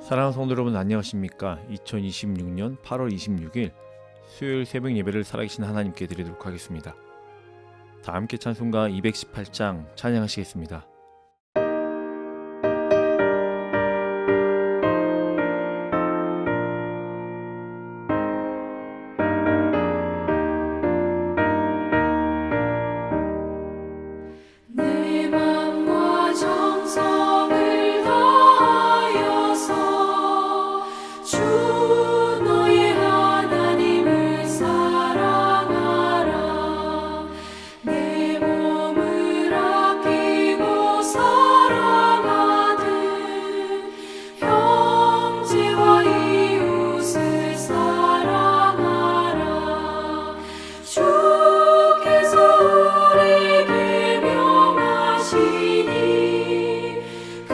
사랑하는 성도 여러분, 안녕하십니까? 2026년 8월 26일 수요일 새벽 예배를 살아계신 하나님께 드리도록 하겠습니다. 다 함께 찬송가 218장 찬양하시겠습니다. 내 맘과 정성을 다하여서 주 너의 하나님을 사랑하라. 내 몸을 아끼고 사랑하듯 형제와 이웃을 사랑하라. 주께서 우리에게 명하시니 그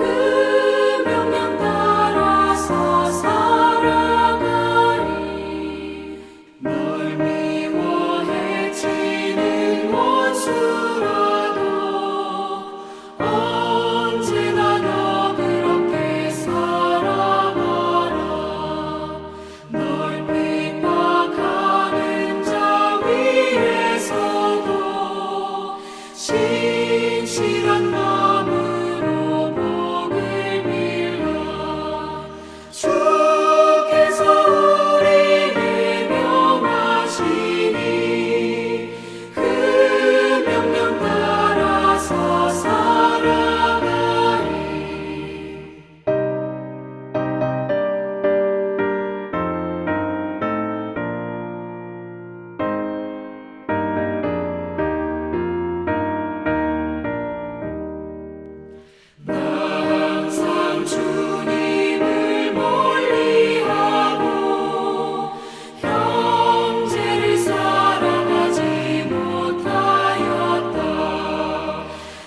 명령 따라서 살아가리. 널 미워해 치는 원수라도 언제나 너 그렇게 사랑하라. 널 핍박하는 자 위에서도 신실한 마음으로 복을 빌라. 주께서 우리에게 명하시니 그 명령 따라서 살아가리. 항상 주님을 멀리하고 형제를 사랑하지 못하였다.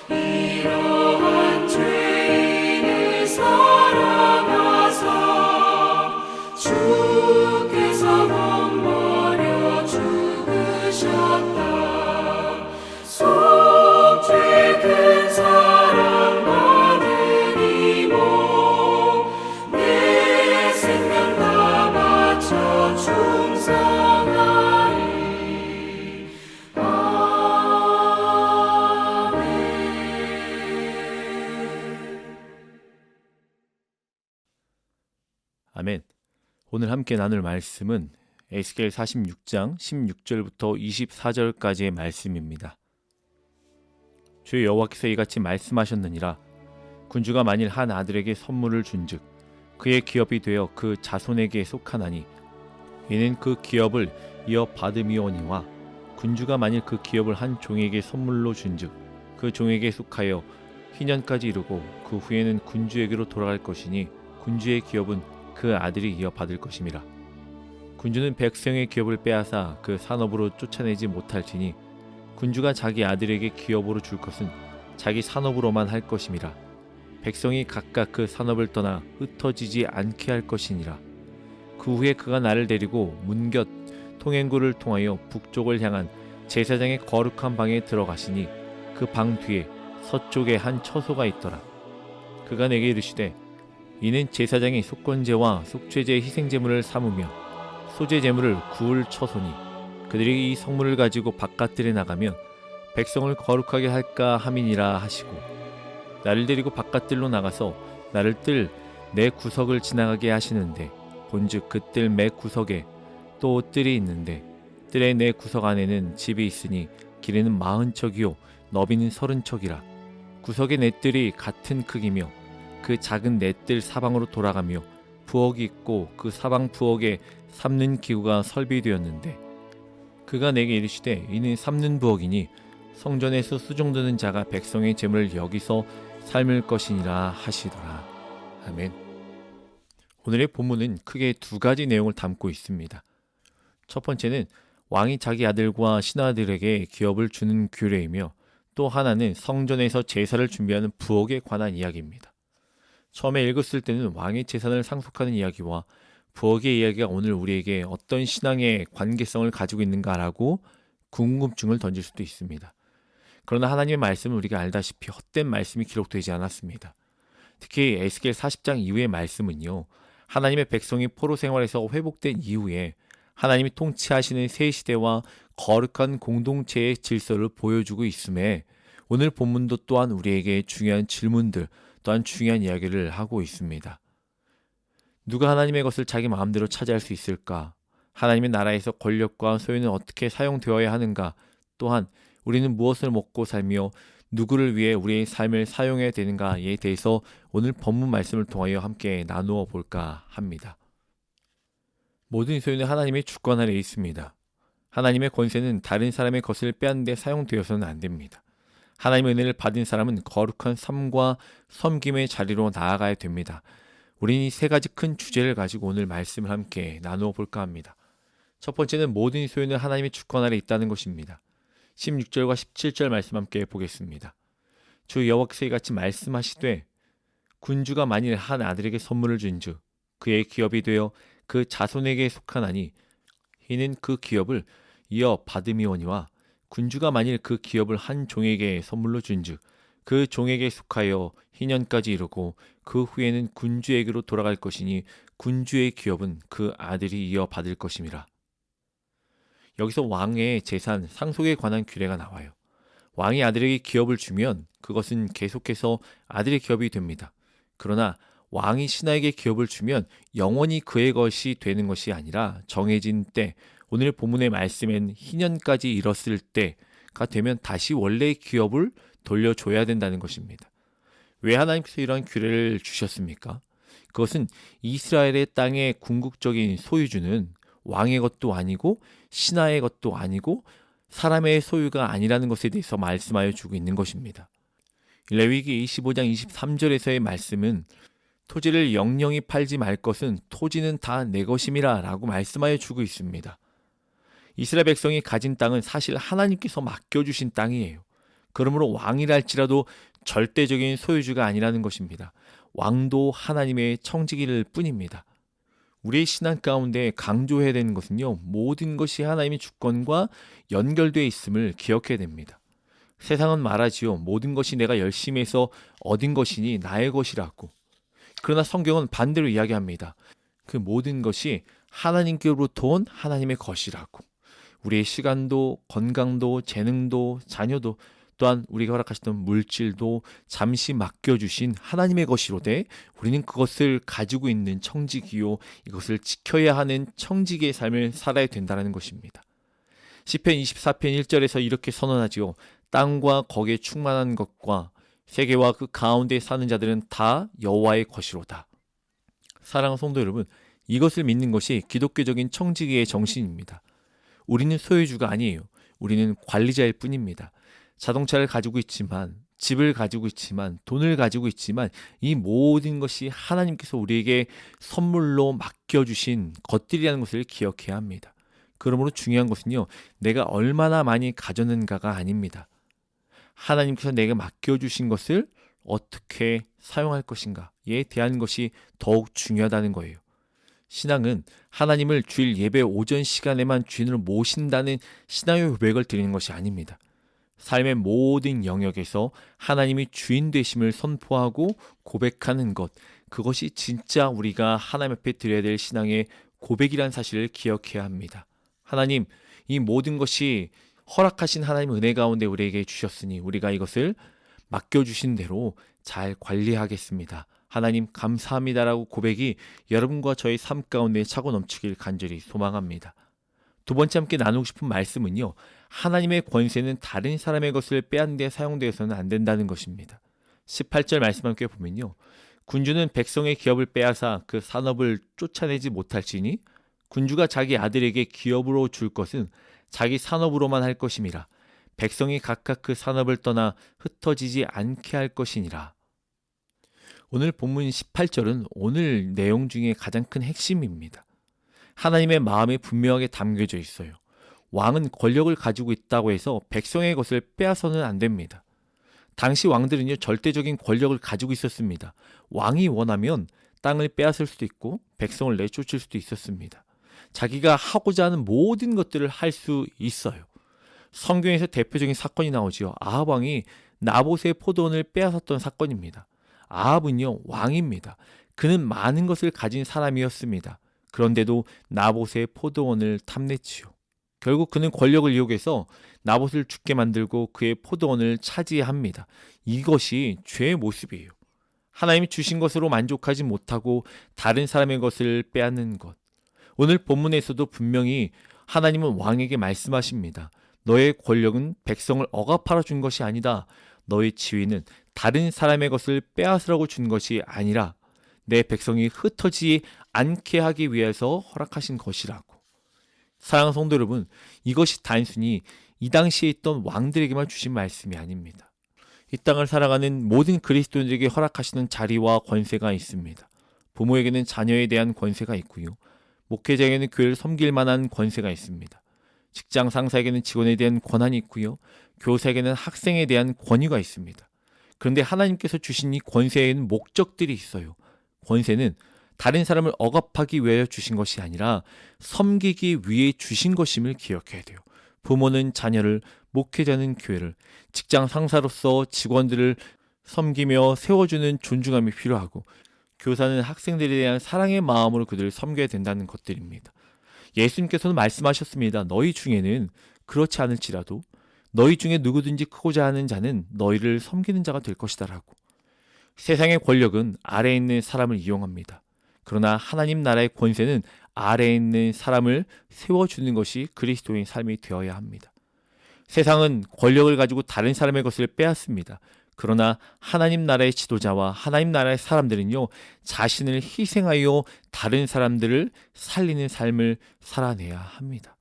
이러한 죄인을 사랑하사 주께서 몸버려 죽으셨다. 속죄 큰 사랑 받은 이모 내 생명 다 바쳐 충성하리. 아멘. 오늘 함께 나눌 말씀은 에스겔 46장 16절부터 24절까지의 말씀입니다. 주 여호와께서 이같이 말씀하셨느니라. 군주가 만일 한 아들에게 선물을 준즉 그의 기업이 되어 그 자손에게 속하나니 이는 그 기업을 이어 받음이오니와 군주가 만일 그 기업을 한 종에게 선물로 준즉 그 종에게 속하여 희년까지 이르고 그 후에는 군주에게로 돌아갈 것이니 군주의 기업은 그 아들이 이어 받을 것임이라. 군주는 백성의 기업을 빼앗아 그 산업으로 쫓아내지 못할지니 군주가 자기 아들에게 기업으로 줄 것은 자기 산업으로만 할 것임이라. 백성이 각각 그 산업을 떠나 흩어지지 않게 할 것이니라. 그 후에 그가 나를 데리고 문곁 통행구를 통하여 북쪽을 향한 제사장의 거룩한 방에 들어가시니 그 방 뒤에 서쪽에 한 처소가 있더라. 그가 내게 이르시되 이는 제사장이 속건제와 속죄제 희생제물을 삼으며 소제제물을 구울 처소니 그들이 이 성물을 가지고 바깥들에 나가면 백성을 거룩하게 할까 함이니라 하시고 나를 데리고 바깥들로 나가서 나를 뜰 내 구석을 지나가게 하시는데 본즉 그 뜰 매 구석에 또 뜰이 있는데 뜰의 내 구석 안에는 집이 있으니 길이는 40척이요 너비는 30척이라. 구석의 네 뜰이 같은 크기며 그 작은 네 뜰 사방으로 돌아가며 부엌이 있고 그 사방 부엌에 삶는 기구가 설비되었는데 그가 내게 이르시되 이는 삶는 부엌이니 성전에서 수종드는 자가 백성의 재물을 여기서 삶을 것이니라 하시더라. 아멘. 오늘의 본문은 크게 두 가지 내용을 담고 있습니다. 첫 번째는 왕이 자기 아들과 신하들에게 기업을 주는 규례이며 또 하나는 성전에서 제사를 준비하는 부엌에 관한 이야기입니다. 처음에 읽었을 때는 왕의 재산을 상속하는 이야기와 부엌의 이야기가 오늘 우리에게 어떤 신앙의 관계성을 가지고 있는가라고 궁금증을 던질 수도 있습니다. 그러나 하나님의 말씀은 우리가 알다시피 헛된 말씀이 기록되지 않았습니다. 특히 에스겔 40장 이후의 말씀은요, 하나님의 백성이 포로 생활에서 회복된 이후에 하나님이 통치하시는 새 시대와 거룩한 공동체의 질서를 보여주고 있음에 오늘 본문도 또한 우리에게 중요한 질문들 또한 중요한 이야기를 하고 있습니다. 누가 하나님의 것을 자기 마음대로 차지할 수 있을까? 하나님의 나라에서 권력과 소유는 어떻게 사용되어야 하는가? 또한 우리는 무엇을 먹고 살며 누구를 위해 우리의 삶을 사용해야 되는가에 대해서 오늘 본문 말씀을 통하여 함께 나누어 볼까 합니다. 모든 소유는 하나님의 주권 아래 있습니다. 하나님의 권세는 다른 사람의 것을 빼앗는 데 사용되어서는 안 됩니다. 하나님의 은혜를 받은 사람은 거룩한 삶과 섬김의 자리로 나아가야 됩니다. 우리는 이 세 가지 큰 주제를 가지고 오늘 말씀을 함께 나누어 볼까 합니다. 첫 번째는 모든 소유는 하나님의 주권 아래 있다는 것입니다. 16절과 17절 말씀 함께 보겠습니다. 주 여호와께서 이같이 말씀하시되 군주가 만일 한 아들에게 선물을 준즉 그의 기업이 되어 그 자손에게 속하나니 이는 그 기업을 이어 받음이오니와 군주가 만일 그 기업을 한 종에게 선물로 준즉 그 종에게 속하여 희년까지 이르고 그 후에는 군주에게로 돌아갈 것이니 군주의 기업은 그 아들이 이어 받을 것임이라. 여기서 왕의 재산 상속에 관한 규례가 나와요. 왕이 아들에게 기업을 주면 그것은 계속해서 아들의 기업이 됩니다. 그러나 왕이 신하에게 기업을 주면 영원히 그의 것이 되는 것이 아니라 정해진 때, 오늘 본문의 말씀엔 희년까지 이뤘을 때가 되면 다시 원래의 기업을 돌려줘야 된다는 것입니다. 왜 하나님께서 이러한 규례를 주셨습니까? 그것은 이스라엘의 땅의 궁극적인 소유주는 왕의 것도 아니고 신하의 것도 아니고 사람의 소유가 아니라는 것에 대해서 말씀하여 주고 있는 것입니다. 레위기 25장 23절에서의 말씀은 토지를 영영히 팔지 말 것은 토지는 다 내 것임이라 라고 말씀하여 주고 있습니다. 이스라엘 백성이 가진 땅은 사실 하나님께서 맡겨주신 땅이에요. 그러므로 왕이랄지라도 절대적인 소유주가 아니라는 것입니다. 왕도 하나님의 청지기일 뿐입니다. 우리의 신앙 가운데 강조해야 되는 것은요, 모든 것이 하나님의 주권과 연결되어 있음을 기억해야 됩니다. 세상은 말하지요. 모든 것이 내가 열심히 해서 얻은 것이니 나의 것이라고. 그러나 성경은 반대로 이야기합니다. 그 모든 것이 하나님께로부터 온 하나님의 것이라고. 우리의 시간도, 건강도, 재능도, 자녀도, 또한 우리가 허락하셨던 물질도 잠시 맡겨주신 하나님의 것이로되 우리는 그것을 가지고 있는 청지기요, 이것을 지켜야 하는 청지기의 삶을 살아야 된다는 것입니다. 시편 24편 1절에서 이렇게 선언하지요. 땅과 거기에 충만한 것과 세계와 그 가운데 사는 자들은 다 여호와의 것이로다. 사랑하는 성도 여러분, 이것을 믿는 것이 기독교적인 청지기의 정신입니다. 우리는 소유주가 아니에요. 우리는 관리자일 뿐입니다. 자동차를 가지고 있지만, 집을 가지고 있지만, 돈을 가지고 있지만 이 모든 것이 하나님께서 우리에게 선물로 맡겨주신 것들이라는 것을 기억해야 합니다. 그러므로 중요한 것은요, 내가 얼마나 많이 가졌는가가 아닙니다. 하나님께서 내게 맡겨주신 것을 어떻게 사용할 것인가에 대한 것이 더욱 중요하다는 거예요. 신앙은 하나님을 주일 예배 오전 시간에만 주인으로 모신다는 신앙의 고백을 드리는 것이 아닙니다. 삶의 모든 영역에서 하나님이 주인 되심을 선포하고 고백하는 것, 그것이 진짜 우리가 하나님 앞에 드려야 될 신앙의 고백이라는 사실을 기억해야 합니다. 하나님, 이 모든 것이 허락하신 하나님의 은혜 가운데 우리에게 주셨으니 우리가 이것을 맡겨주신 대로 잘 관리하겠습니다. 하나님 감사합니다라고 고백이 여러분과 저의 삶 가운데 차고 넘치길 간절히 소망합니다. 두 번째 함께 나누고 싶은 말씀은요, 하나님의 권세는 다른 사람의 것을 빼앗는 데 사용되어서는 안 된다는 것입니다. 18절 말씀 함께 보면요, 군주는 백성의 기업을 빼앗아 그 산업을 쫓아내지 못할지니 군주가 자기 아들에게 기업으로 줄 것은 자기 산업으로만 할 것임이라. 백성이 각각 그 산업을 떠나 흩어지지 않게 할 것이니라. 오늘 본문 18절은 오늘 내용 중에 가장 큰 핵심입니다. 하나님의 마음이 분명하게 담겨져 있어요. 왕은 권력을 가지고 있다고 해서 백성의 것을 빼앗아서는 안 됩니다. 당시 왕들은요, 절대적인 권력을 가지고 있었습니다. 왕이 원하면 땅을 빼앗을 수도 있고 백성을 내쫓을 수도 있었습니다. 자기가 하고자 하는 모든 것들을 할 수 있어요. 성경에서 대표적인 사건이 나오지요. 아합 왕이 나봇의 포도원을 빼앗았던 사건입니다. 아합은요, 왕입니다. 그는 많은 것을 가진 사람이었습니다. 그런데도 나봇의 포도원을 탐냈지요. 결국 그는 권력을 이용해서 나봇을 죽게 만들고 그의 포도원을 차지합니다. 이것이 죄의 모습이에요. 하나님이 주신 것으로 만족하지 못하고 다른 사람의 것을 빼앗는 것. 오늘 본문에서도 분명히 하나님은 왕에게 말씀하십니다. 너의 권력은 백성을 억압하러 준 것이 아니다. 너의 지위는 다른 사람의 것을 빼앗으라고 준 것이 아니라 내 백성이 흩어지지 않게 하기 위해서 허락하신 것이라고. 사랑하는 성도 여러분, 이것이 단순히 이 당시에 있던 왕들에게만 주신 말씀이 아닙니다. 이 땅을 살아가는 모든 그리스도인들에게 허락하시는 자리와 권세가 있습니다. 부모에게는 자녀에 대한 권세가 있고요. 목회자에게는 교회를 섬길 만한 권세가 있습니다. 직장 상사에게는 직원에 대한 권한이 있고요. 교사에게는 학생에 대한 권위가 있습니다. 그런데 하나님께서 주신 이 권세에는 목적들이 있어요. 권세는 다른 사람을 억압하기 위하여 주신 것이 아니라 섬기기 위해 주신 것임을 기억해야 돼요. 부모는 자녀를, 목회자는 교회를, 직장 상사로서 직원들을 섬기며 세워주는 존중함이 필요하고, 교사는 학생들에 대한 사랑의 마음으로 그들을 섬겨야 된다는 것들입니다. 예수님께서는 말씀하셨습니다. 너희 중에는 그렇지 않을지라도 너희 중에 누구든지 크고자 하는 자는 너희를 섬기는 자가 될 것이다 라고. 세상의 권력은 아래에 있는 사람을 이용합니다. 그러나 하나님 나라의 권세는 아래에 있는 사람을 세워주는 것이 그리스도인 삶이 되어야 합니다. 세상은 권력을 가지고 다른 사람의 것을 빼앗습니다. 그러나 하나님 나라의 지도자와 하나님 나라의 사람들은요, 자신을 희생하여 다른 사람들을 살리는 삶을 살아내야 합니다.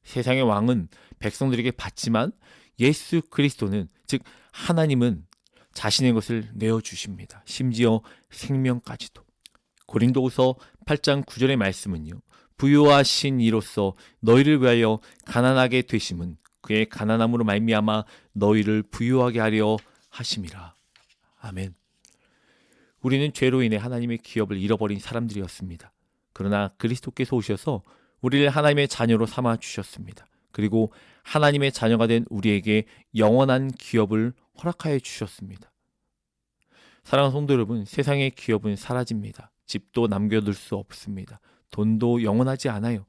세상의 왕은 백성들에게 받지만 예수 그리스도는, 즉 하나님은 자신의 것을 내어주십니다. 심지어 생명까지도. 고린도후서 8장 9절의 말씀은요, 부요하신 이로써 너희를 위하여 가난하게 되심은 그의 가난함으로 말미암아 너희를 부요하게 하려 하심이라. 아멘. 우리는 죄로 인해 하나님의 기업을 잃어버린 사람들이었습니다. 그러나 그리스도께서 오셔서 우리를 하나님의 자녀로 삼아 주셨습니다. 그리고 하나님의 자녀가 된 우리에게 영원한 기업을 허락하여 주셨습니다. 사랑하는 성도 여러분, 세상의 기업은 사라집니다. 집도 남겨둘 수 없습니다. 돈도 영원하지 않아요.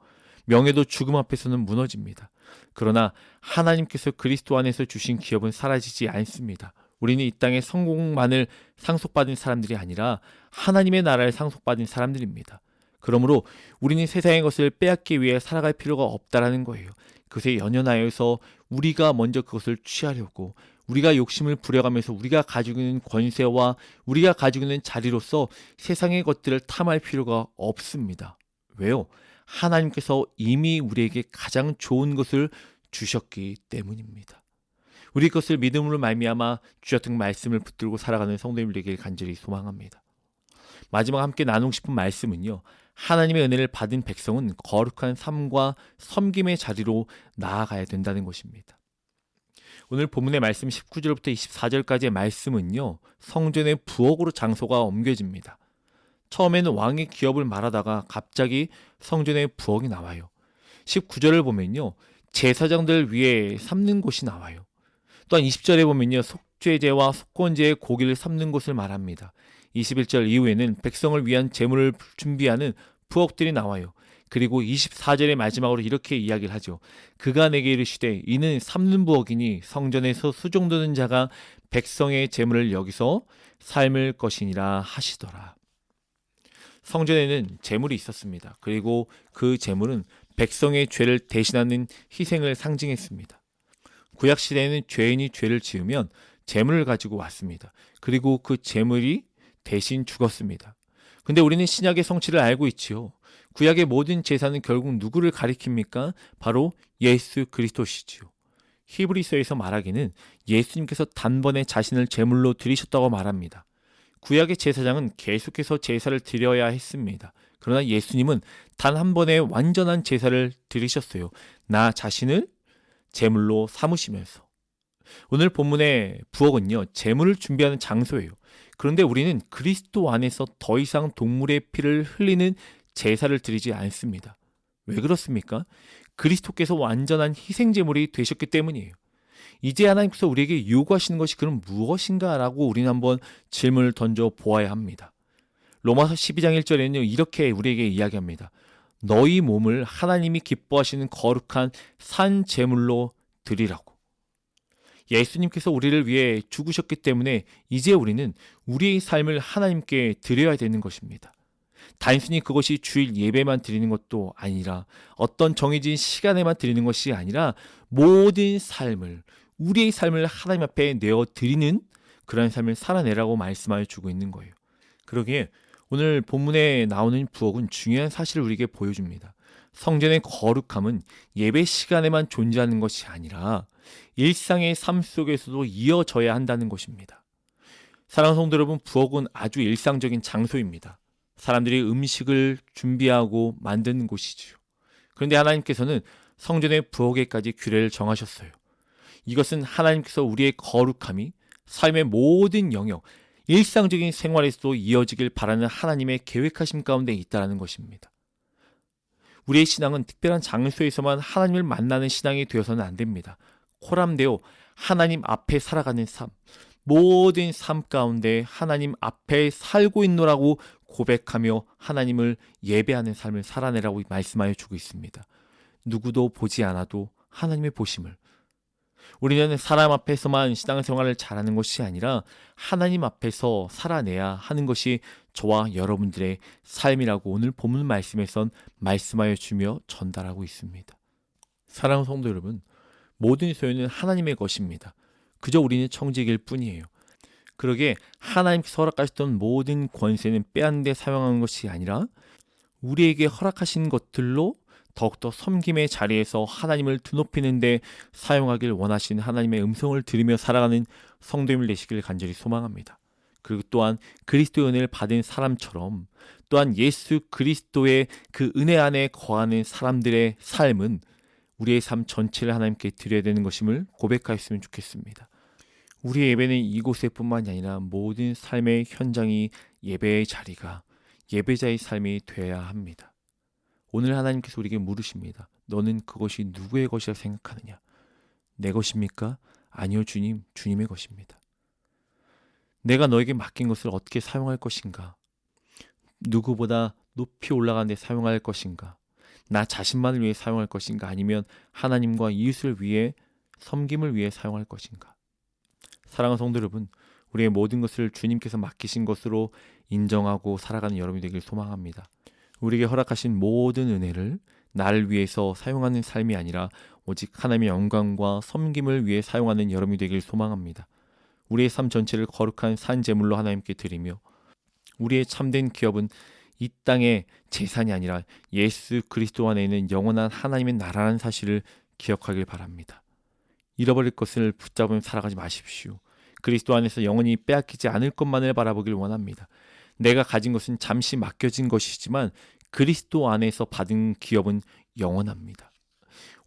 명예도 죽음 앞에서는 무너집니다. 그러나 하나님께서 그리스도 안에서 주신 기업은 사라지지 않습니다. 우리는 이 땅의 성공만을 상속받은 사람들이 아니라 하나님의 나라를 상속받은 사람들입니다. 그러므로 우리는 세상의 것을 빼앗기 위해 살아갈 필요가 없다라는 거예요. 그것에 연연하여서 우리가 먼저 그것을 취하려고, 우리가 욕심을 부려가면서 우리가 가지고 있는 권세와 우리가 가지고 있는 자리로서 세상의 것들을 탐할 필요가 없습니다. 왜요? 하나님께서 이미 우리에게 가장 좋은 것을 주셨기 때문입니다. 우리 것을 믿음으로 말미암아 주셨던 말씀을 붙들고 살아가는 성도님들 되길 간절히 소망합니다. 마지막 함께 나누고 싶은 말씀은요, 하나님의 은혜를 받은 백성은 거룩한 삶과 섬김의 자리로 나아가야 된다는 것입니다. 오늘 본문의 말씀 19절부터 24절까지의 말씀은요, 성전의 부엌으로 장소가 옮겨집니다. 처음에는 왕의 기업을 말하다가 갑자기 성전의 부엌이 나와요. 19절을 보면요, 제사장들 위에 삶는 곳이 나와요. 또한 20절에 보면요, 속죄제와 속건제의 고기를 삶는 곳을 말합니다. 21절 이후에는 백성을 위한 제물을 준비하는 부엌들이 나와요. 그리고 24절의 마지막으로 이렇게 이야기를 하죠. 그가 내게 이르시되 이는 삶는 부엌이니 성전에서 수종드는 자가 백성의 제물을 여기서 삶을 것이니라 하시더라. 성전에는 제물이 있었습니다. 그리고 그 제물은 백성의 죄를 대신하는 희생을 상징했습니다. 구약시대에는 죄인이 죄를 지으면 제물을 가지고 왔습니다. 그리고 그 제물이 대신 죽었습니다. 근데 우리는 신약의 성취를 알고 있지요. 구약의 모든 제사는 결국 누구를 가리킵니까? 바로 예수 그리스도시지요. 히브리서에서 말하기는 예수님께서 단번에 자신을 제물로 드리셨다고 말합니다. 구약의 제사장은 계속해서 제사를 드려야 했습니다. 그러나 예수님은 단 한 번에 완전한 제사를 드리셨어요. 나 자신을 제물로 삼으시면서. 오늘 본문의 부엌은요, 제물을 준비하는 장소예요. 그런데 우리는 그리스도 안에서 더 이상 동물의 피를 흘리는 제사를 드리지 않습니다. 왜 그렇습니까? 그리스도께서 완전한 희생제물이 되셨기 때문이에요. 이제 하나님께서 우리에게 요구하시는 것이 그럼 무엇인가? 라고 우리는 한번 질문을 던져 보아야 합니다. 로마서 12장 1절에는 이렇게 우리에게 이야기합니다. 너희 몸을 하나님이 기뻐하시는 거룩한 산 제물로 드리라고. 예수님께서 우리를 위해 죽으셨기 때문에 이제 우리는 우리의 삶을 하나님께 드려야 되는 것입니다. 단순히 그것이 주일 예배만 드리는 것도 아니라 어떤 정해진 시간에만 드리는 것이 아니라 모든 삶을, 우리의 삶을 하나님 앞에 내어 드리는 그런 삶을 살아내라고 말씀하여 주고 있는 거예요. 그러기에 오늘 본문에 나오는 부엌은 중요한 사실을 우리에게 보여줍니다. 성전의 거룩함은 예배 시간에만 존재하는 것이 아니라 일상의 삶 속에서도 이어져야 한다는 것입니다. 사랑하는 성도 여러분, 부엌은 아주 일상적인 장소입니다. 사람들이 음식을 준비하고 만드는 곳이지요. 그런데 하나님께서는 성전의 부엌에까지 규례를 정하셨어요. 이것은 하나님께서 우리의 거룩함이 삶의 모든 영역, 일상적인 생활에서도 이어지길 바라는 하나님의 계획하심 가운데 있다는 것입니다. 우리의 신앙은 특별한 장소에서만 하나님을 만나는 신앙이 되어서는 안 됩니다. 코람데오, 하나님 앞에 살아가는 삶, 모든 삶 가운데 하나님 앞에 살고 있노라고 고백하며 하나님을 예배하는 삶을 살아내라고 말씀하여 주고 있습니다. 누구도 보지 않아도 하나님의 보심을, 우리는 사람 앞에서만 신앙생활을 잘하는 것이 아니라 하나님 앞에서 살아내야 하는 것이 저와 여러분들의 삶이라고 오늘 본문 말씀에선 말씀하여 주며 전달하고 있습니다. 사랑하는 성도 여러분, 모든 소유는 하나님의 것입니다. 그저 우리는 청지기일 뿐이에요. 그러기에 하나님께서 허락하셨던 모든 권세는 빼앗는 데 사용하는 것이 아니라 우리에게 허락하신 것들로 더욱더 섬김의 자리에서 하나님을 드높이는 데 사용하길 원하시는 하나님의 음성을 들으며 살아가는 성도님을 되시길 간절히 소망합니다. 그리고 또한 그리스도의 은혜를 받은 사람처럼 또한 예수 그리스도의 그 은혜 안에 거하는 사람들의 삶은 우리의 삶 전체를 하나님께 드려야 되는 것임을 고백하였으면 좋겠습니다. 우리의 예배는 이곳에뿐만이 아니라 모든 삶의 현장이 예배의 자리가 예배자의 삶이 되어야 합니다. 오늘 하나님께서 우리에게 물으십니다. 너는 그것이 누구의 것이라 생각하느냐? 내 것입니까? 아니요 주님, 주님의 것입니다. 내가 너에게 맡긴 것을 어떻게 사용할 것인가? 누구보다 높이 올라가는 데 사용할 것인가? 나 자신만을 위해 사용할 것인가? 아니면 하나님과 이웃을 위해 섬김을 위해 사용할 것인가? 사랑하는 성도 여러분, 우리의 모든 것을 주님께서 맡기신 것으로 인정하고 살아가는 여러분이 되길 소망합니다. 우리에게 허락하신 모든 은혜를 나를 위해서 사용하는 삶이 아니라 오직 하나님의 영광과 섬김을 위해 사용하는 여러분이 되길 소망합니다. 우리의 삶 전체를 거룩한 산 제물로 하나님께 드리며 우리의 참된 기업은 이 땅의 재산이 아니라 예수 그리스도 안에 있는 영원한 하나님의 나라라는 사실을 기억하길 바랍니다. 잃어버릴 것을 붙잡으며 살아가지 마십시오. 그리스도 안에서 영원히 빼앗기지 않을 것만을 바라보길 원합니다. 내가 가진 것은 잠시 맡겨진 것이지만 그리스도 안에서 받은 기업은 영원합니다.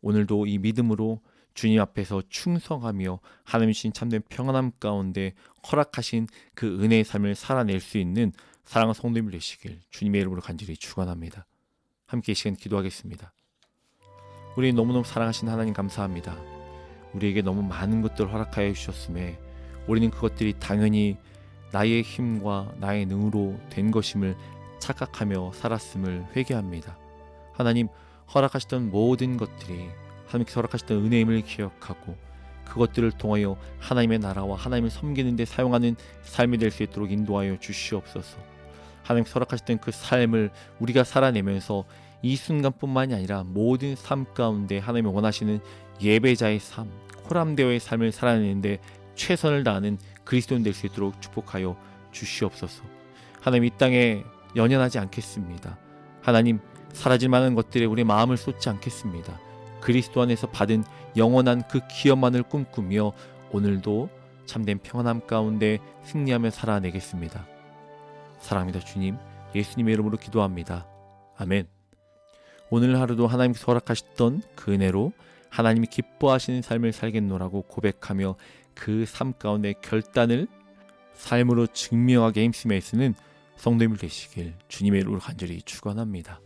오늘도 이 믿음으로 주님 앞에서 충성하며 하나님 주신 참된 평안함 가운데 허락하신 그 은혜의 삶을 살아낼 수 있는 사랑하는 성도님들 되시길 주님의 이름으로 간절히 축원합니다. 함께 이 시간 기도하겠습니다. 우리 너무너무 사랑하신 하나님 감사합니다. 우리에게 너무 많은 것들을 허락하여 주셨음에 우리는 그것들이 당연히 나의 힘과 나의 능으로 된 것임을 착각하며 살았음을 회개합니다. 하나님, 허락하셨던 모든 것들이 하나님께서 허락하셨던 은혜임을 기억하고 그것들을 통하여 하나님의 나라와 하나님을 섬기는 데 사용하는 삶이 될 수 있도록 인도하여 주시옵소서. 하나님께서 허락하셨던 그 삶을 우리가 살아내면서 이 순간뿐만이 아니라 모든 삶 가운데 하나님이 원하시는 예배자의 삶, 코람데오의 삶을 살아내는데 최선을 다하는 그리스도인 될 수 있도록 축복하여 주시옵소서. 하나님, 이 땅에 연연하지 않겠습니다. 하나님, 사라질 만한 것들에 우리의 마음을 쏟지 않겠습니다. 그리스도 안에서 받은 영원한 그 기업만을 꿈꾸며 오늘도 참된 평안함 가운데 승리하며 살아내겠습니다. 사랑합니다. 주님, 예수님의 이름으로 기도합니다. 아멘. 오늘 하루도 하나님께서 허락하셨던 그 은혜로 하나님이 기뻐하시는 삶을 살겠노라고 고백하며 그 삶 가운데 결단을 삶으로 증명하게 힘쓰며 애쓰는 성도님들 되시길 주님의 이름으로 간절히 축원합니다.